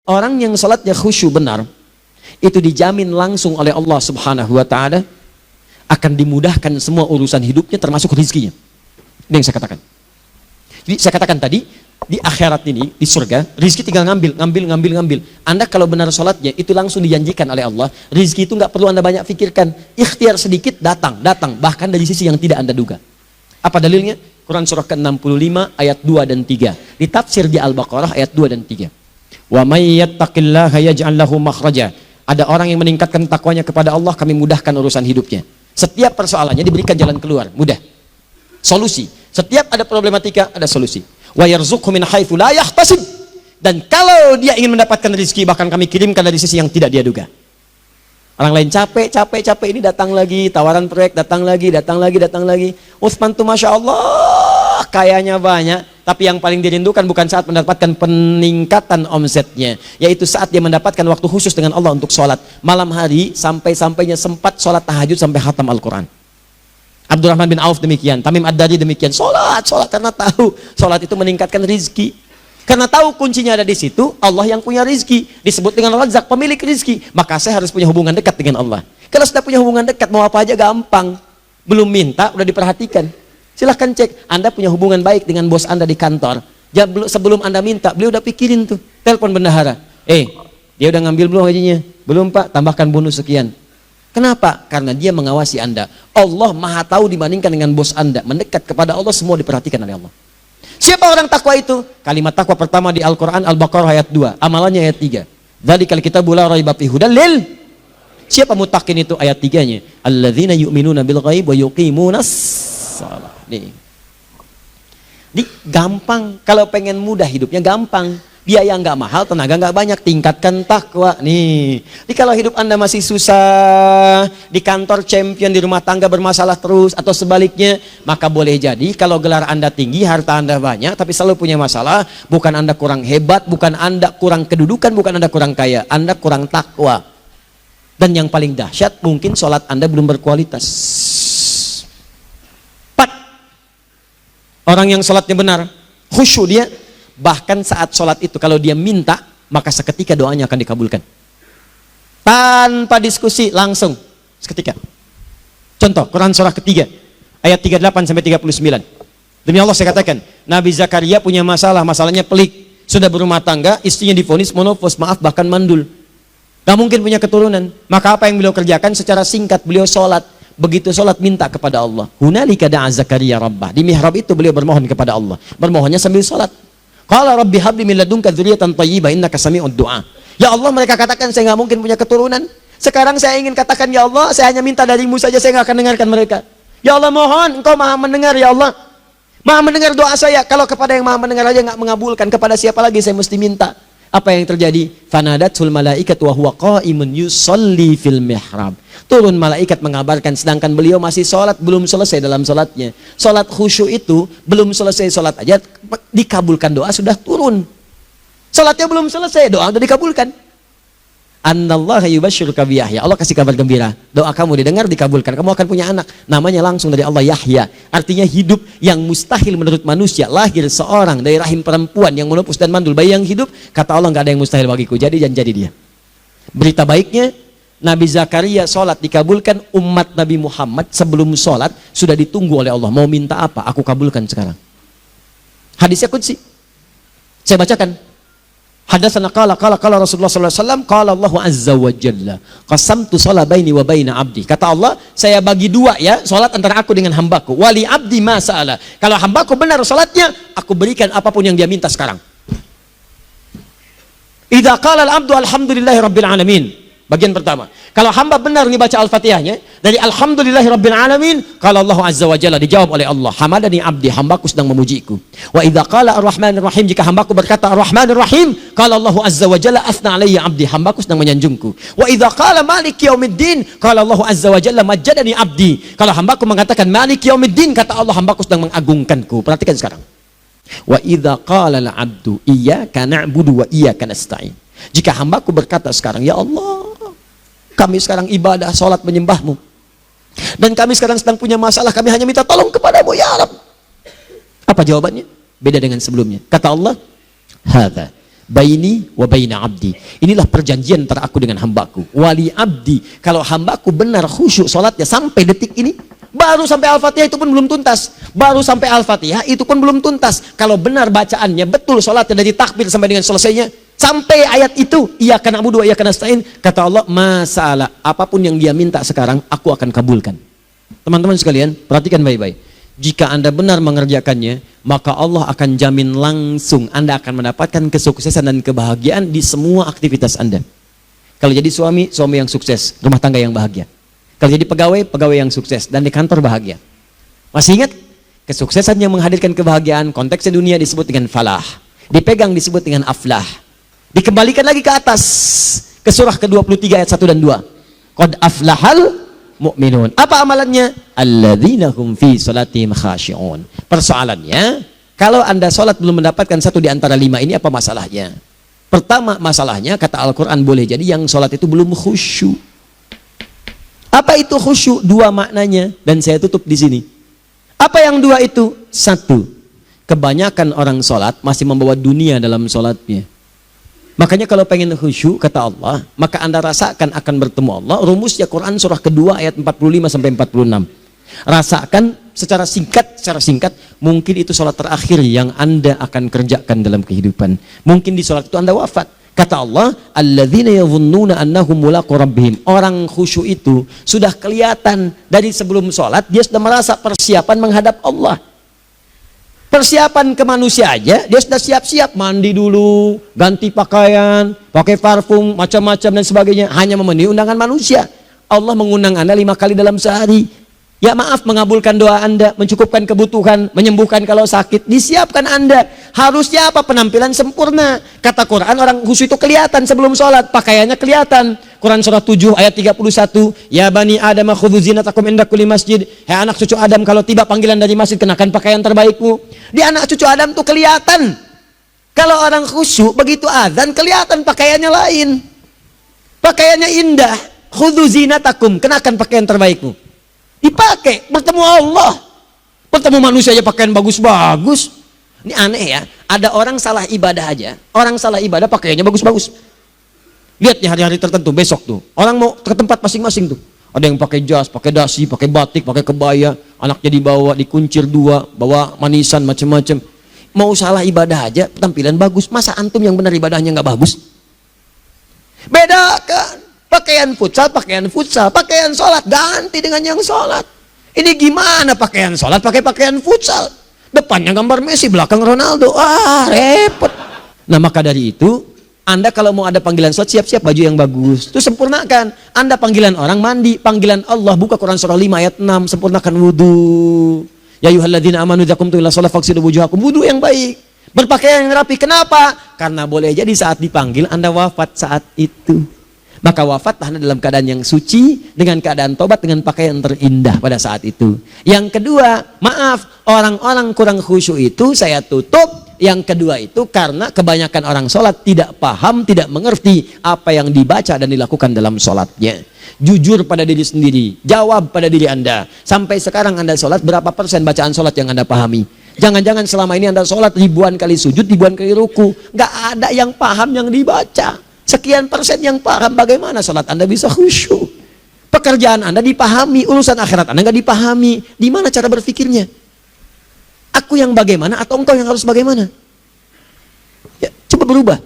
Orang yang salatnya khusyuk benar, itu dijamin langsung oleh Allah Subhanahu wa Ta'ala akan dimudahkan semua urusan hidupnya, termasuk rezekinya. Ini yang saya katakan. Jadi saya katakan tadi, di akhirat ini, di surga, rezeki tinggal ngambil. Anda kalau benar salatnya, itu langsung dijanjikan oleh Allah. Rezeki itu nggak perlu Anda banyak pikirkan. Ikhtiar sedikit, datang. Bahkan dari sisi yang tidak Anda duga. Apa dalilnya? Quran surah ke-65 ayat 2 dan 3. Di tafsir di Al-Baqarah ayat 2 dan 3. Wa may yattaqillaha yaj'al lahu makhraja. Ada orang yang meningkatkan takwanya kepada Allah, kami mudahkan urusan hidupnya. Setiap persoalannya diberikan jalan keluar, mudah. Solusi. Setiap ada problematika, ada solusi. Wa yarzuqhu min haitsu la yahtasib. Dan kalau dia ingin mendapatkan rezeki, bahkan kami kirimkan dari sisi yang tidak dia duga. Orang lain capek ini datang lagi, tawaran proyek datang lagi. Utsman tuh Masya Allah, kayanya banyak. Tapi yang paling dirindukan bukan saat mendapatkan peningkatan omsetnya, yaitu saat dia mendapatkan waktu khusus dengan Allah untuk sholat. Malam hari sampai-sampainya sempat sholat tahajud sampai khatam Al-Quran. Abdurrahman bin Auf demikian, Tamim Ad-Dari demikian. Sholat karena tahu sholat itu meningkatkan rizki. Karena tahu kuncinya ada di situ, Allah yang punya rizki. Disebut dengan Razak, pemilik rizki. Maka saya harus punya hubungan dekat dengan Allah. Kalau sudah punya hubungan dekat, mau apa aja gampang. Belum minta, udah diperhatikan. Silahkan cek, Anda punya hubungan baik dengan bos Anda di kantor. Sebelum Anda minta, beliau udah pikirin tuh. Telepon bendahara. Dia udah ngambil belum gajinya? Belum Pak, tambahkan bonus sekian. Kenapa? Karena dia mengawasi Anda. Allah maha tahu dibandingkan dengan bos Anda. Mendekat kepada Allah, semua diperhatikan oleh Allah. Siapa orang takwa itu? Kalimat takwa pertama di Al-Quran, Al-Baqarah ayat 2. Amalannya ayat 3. Dzalikal kitabu la raiba fihi hudal lil. Siapa muttaqin itu? Ayat 3-nya. Alladzina yu'minuna bil ghaib wa yuqimunas shalah. Nih. Gampang. Kalau pengen mudah hidupnya gampang. Biaya nggak mahal, tenaga nggak banyak. Tingkatkan takwa. Nih. Jadi kalau hidup Anda masih susah, di kantor champion, di rumah tangga bermasalah terus, atau sebaliknya, maka boleh jadi kalau gelar Anda tinggi, harta Anda banyak, tapi selalu punya masalah. Bukan Anda kurang hebat, bukan Anda kurang kedudukan, bukan Anda kurang kaya, Anda kurang takwa. Dan yang paling dahsyat, mungkin sholat Anda belum berkualitas. Orang yang sholatnya benar, khusyuk dia, bahkan saat sholat itu kalau dia minta, maka seketika doanya akan dikabulkan. Tanpa diskusi, langsung seketika. Contoh, Quran surah ketiga, ayat 38-39. Demi Allah saya katakan, Nabi Zakaria punya masalahnya pelik. Sudah berumah tangga, istrinya divonis monofos, maaf bahkan mandul. Gak mungkin punya keturunan. Maka apa yang beliau kerjakan? Secara singkat, beliau sholat. Begitu sholat minta kepada Allah. Hunalika da'a Zakaria rabbah. Di mihrab itu beliau bermohon kepada Allah. Bermohonnya sambil sholat. Qala rabbi habli min ladunka dzurriyyatan thayyibah innaka sami'ud du'a. Ya Allah, mereka katakan saya nggak mungkin punya keturunan. Sekarang saya ingin katakan, ya Allah, saya hanya minta darimu saja, saya nggak akan dengarkan mereka. Ya Allah, mohon engkau maha mendengar, ya Allah. Maha mendengar doa saya. Kalau kepada yang maha mendengar aja nggak mengabulkan, kepada siapa lagi saya mesti minta? Apa yang terjadi? Fanadatul malaikatu wa huwa qa'imun yusalli fil mihrab. Turun malaikat mengabarkan, sedangkan beliau masih sholat, belum selesai dalam sholatnya. Sholat khusyuk itu belum selesai sholat aja dikabulkan, doa sudah turun. Sholatnya belum selesai, doa sudah dikabulkan. Annallaha yubashshiruka bi Yahya. Allah kasih kabar gembira, doa kamu didengar, dikabulkan, kamu akan punya anak, namanya langsung dari Allah Yahya. Artinya hidup yang mustahil menurut manusia, lahir seorang dari rahim perempuan yang menopus dan mandul, bayi yang hidup, kata Allah nggak ada yang mustahil bagiku, jadi dia. Berita baiknya, Nabi Zakaria sholat dikabulkan. Umat Nabi Muhammad sebelum sholat sudah ditunggu oleh Allah, mau minta apa, aku kabulkan sekarang. Hadisnya qudsi, saya bacakan. Hadatsana qala Rasulullah sallallahu alaihi wasallam, qala Allahu azza wa jalla, qasamtu shalah baini wa baina abdi. Kata Allah, saya bagi dua ya, salat antara aku dengan hambaku. Wali abdi ma sa'ala. Kalau hambaku benar salatnya, aku berikan apapun yang dia minta sekarang. Idza qala al-abdu alhamdulillahi rabbil alamin. Bagian pertama, kalau hamba benar dibaca Al-Fatihahnya dari alhamdulillahi rabbil alamin, kalau Allah azza wa jalla dijawab oleh Allah, hamadani abdi, hambaku sedang memujiku. Wa idza qala ar-rahmanir rahim, jika hambaku berkata ar-rahmanir rahim, kalau Allah azza wa jalla asna alayya abdi, hambaku sedang menyanjungku. Wa idza qala maliki yaumiddin, kalau Allah azza wa jalla majjadani abdi, kalau hambaku mengatakan maliki yaumiddin, kata Allah, hambaku sedang mengagungkanku. Perhatikan sekarang. Wa idza qala al-abdu iyyaka na'budu wa iyyaka nasta'in, jika hambaku berkata sekarang, ya Allah, kami sekarang ibadah, sholat menyembahmu, dan kami sekarang sedang punya masalah, kami hanya minta tolong kepadamu ya Rabb. Apa jawabannya? Beda dengan sebelumnya. Kata Allah, hadza baini wa baina abdi. Inilah perjanjian antara aku dengan hambaku. Wali abdi, kalau hambaku benar khusyuk salatnya sampai detik ini, baru sampai Al-Fatihah itu pun belum tuntas. Baru sampai Al-Fatihah itu pun belum tuntas. Kalau benar bacaannya betul salatnya dari takbir sampai dengan selesainya, sampai ayat itu, iyyaka na'budu wa iyyaka nasta'in, kata Allah, masalah apapun yang dia minta sekarang aku akan kabulkan. Teman-teman sekalian, perhatikan baik-baik. Jika Anda benar mengerjakannya, maka Allah akan jamin langsung Anda akan mendapatkan kesuksesan dan kebahagiaan di semua aktivitas Anda. Kalau jadi suami, suami yang sukses, rumah tangga yang bahagia. Kalau jadi pegawai, pegawai yang sukses, dan di kantor bahagia. Masih ingat? Kesuksesan yang menghadirkan kebahagiaan, konteksnya dunia disebut dengan falah. Dipegang disebut dengan aflah. Dikembalikan lagi ke atas, ke surah ke-23 ayat 1 dan 2. Qad aflahal mu'minun. Apa amalannya? Alladzina hum fi salatihim khashi'un. Persoalannya, kalau Anda salat belum mendapatkan satu di antara 5 ini, apa masalahnya? Pertama masalahnya, kata Al-Quran, boleh jadi yang salat itu belum khusyuk. Apa itu khusyuk? 2 maknanya, dan saya tutup di sini. Apa yang 2 itu? 1, kebanyakan orang salat masih membawa dunia dalam salatnya. Makanya kalau pengen khusyuk, kata Allah, maka Anda rasakan akan bertemu Allah. Rumusnya Quran surah kedua ayat 45 sampai 46. Rasakan secara singkat, mungkin itu sholat terakhir yang Anda akan kerjakan dalam kehidupan. Mungkin di sholat itu Anda wafat. Kata Allah, alladzina yadhunnuna annahum mulaqu rabbihim. Orang khusyuk itu sudah kelihatan dari sebelum sholat, dia sudah merasa persiapan menghadap Allah. Persiapan ke manusia aja, dia sudah siap-siap, mandi dulu, ganti pakaian, pakai parfum, macam-macam dan sebagainya, hanya memenuhi undangan manusia. Allah mengundang Anda 5 kali dalam sehari. Ya maaf, mengabulkan doa Anda, mencukupkan kebutuhan, menyembuhkan kalau sakit, disiapkan Anda. Harusnya apa? Penampilan sempurna. Kata Quran, orang khusyuk itu kelihatan sebelum sholat, pakaiannya kelihatan. Quran surah 7 ayat 31, ya bani Adam khudzu zinatakum inda kulli masjid. Hai anak cucu Adam, kalau tiba panggilan dari masjid, kenakan pakaian terbaikmu. Di anak cucu Adam tuh kelihatan. Kalau orang khusyuk, begitu azan kelihatan pakaiannya lain. Pakaiannya indah. Khudzu zinatakum, kenakan pakaian terbaikmu. Dipakai, bertemu Allah. Bertemu manusia aja pakaian bagus-bagus. Ini aneh ya, ada orang salah ibadah aja. Orang salah ibadah pakaiannya bagus-bagus. Lihat ya hari-hari tertentu, besok tuh. Orang mau ke tempat masing-masing tuh. Ada yang pakai jas, pakai dasi, pakai batik, pakai kebaya. Anaknya dibawa, dikuncir 2, bawa manisan, macam-macam. Mau salah ibadah aja, tampilan bagus. Masa antum yang benar ibadahnya nggak bagus? Bedakan. Pakaian futsal, pakaian sholat, ganti dengan yang sholat. Ini gimana pakaian sholat, pakai pakaian futsal. Depannya gambar Messi, belakang Ronaldo. Repot. Nah maka dari itu, Anda kalau mau ada panggilan sholat, siap-siap baju yang bagus. Itu sempurnakan. Anda panggilan orang mandi, panggilan Allah, buka Quran surah 5 ayat 6, sempurnakan wudhu. Ya ayyuhalladzina amanu idza qumtum ila shalah faghsilu wujuhakum, wudhu yang baik. Berpakaian yang rapi. Kenapa? Karena boleh jadi saat dipanggil Anda wafat saat itu. Maka wafatlah Anda dalam keadaan yang suci, dengan keadaan tobat, dengan pakaian terindah pada saat itu. Yang kedua, maaf, orang-orang kurang khusyuk itu saya tutup. Yang kedua itu karena kebanyakan orang sholat tidak paham, tidak mengerti apa yang dibaca dan dilakukan dalam sholatnya. Jujur pada diri sendiri, jawab pada diri Anda. Sampai sekarang Anda sholat, berapa persen bacaan sholat yang Anda pahami? Jangan-jangan selama ini Anda sholat ribuan kali sujud, ribuan kali ruku, nggak ada yang paham yang dibaca. Sekian persen yang paham, bagaimana sholat Anda bisa khusyuk? Pekerjaan Anda dipahami, urusan akhirat Anda nggak dipahami. Di mana cara berpikirnya? Aku yang bagaimana atau engkau yang harus bagaimana? Ya, coba berubah.